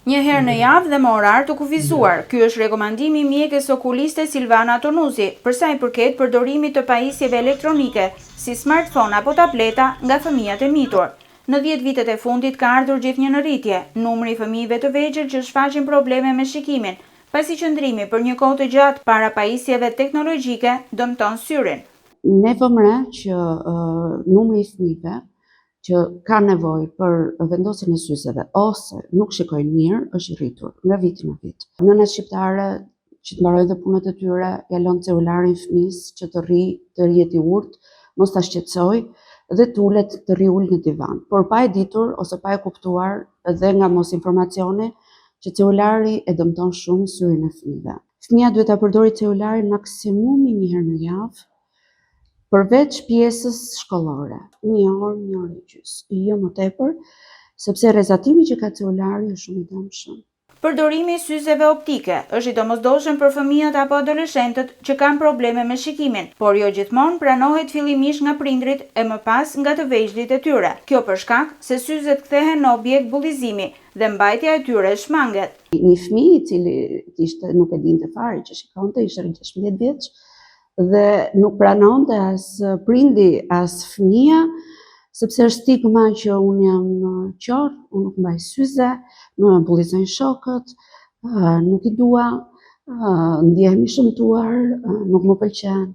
Një herë në javë dhe me orar të kufizuar. Ky është rekomandimi i mjekës okuliste Silvana Tonuzi, për sa i përket përdorimit të pajisjeve elektronike, si smartphone apo tableta, nga fëmijët e mitur. Në 10 vitet e fundit ka ardhur gjithnjë në rritje numri i fëmijëve të vegjël që shfaqin probleme me shikimin, pasi qëndrimi për një kohë të gjatë para pajisjeve teknologjike dëmton syrin. Ne vëmë re që numri i fëmijëve që ka nevojë për vendosjen e syzeve ose nuk shikojnë mirë është i rritur nga viti në vit. Nënat shqiptare që të mbarojnë dhe punët e tyre ja lënë celularin fëmijës që të rrihet i urtë, mos ta shqetësoj dhe tulet të rriull në divan. Por pa e ditur ose pa e kuptuar dhe nga mos informacioni që celulari e dëmton shumë syrin e fëmijëve. Fëmia duhet ta përdorë celularin maksimumi një herë në javë, përveç pjesës shkollore, 1 orë, 1 orë e gjys, jo më tepër, sepse rrezatimi që ka celulari është shumë i dëmshëm. Përdorimi i syzeve optike është i domosdoshëm për fëmijët apo adoleshentët që kanë probleme me shikimin, por jo gjithmonë pranohet fillimisht nga prindrit e më pas nga të vegjëlit e tyre. Kjo për shkak se syzet kthehen në objekt bullizimi dhe mbajtja e tyre shmanget. Një fëmijë i cili nuk e dinte fare që shikonte, ishte 16 vjeç, dhe nuk pranonte as prindi as fëmia, sepse është stigma që unë jam qorr, unë nuk mbaj syze, më bullizojnë shokët, nuk i dua, ndihem i shëmtuar, nuk më pëlqen,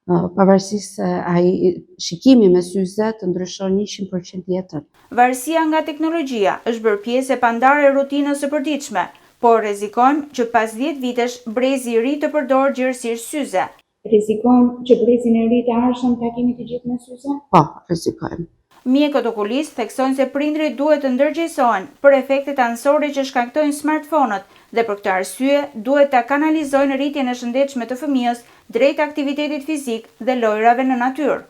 pavarësisht se ai shikimi me syze të ndryshon 100% jetën. Varësia nga teknologjia është bërë pjesë e pandare e rutinës së përditshme, por rrezikojmë që pas 10 vitesh brezi i ri të përdorë gjithësisht syze. Rrezikojmë që brezin e ri të ardhshëm ta kemi të gjithë me syze? Po, rrezikojmë. Mjekët okulistë theksojnë se prindrit duhet të ndërgjegjësohen për efektet anësore që shkaktojnë smartphone-ët dhe për këtë arsye duhet ta kanalizojnë rritjen e shëndetshme të fëmijës drejt aktivitetit fizik dhe lojrave në natyrë.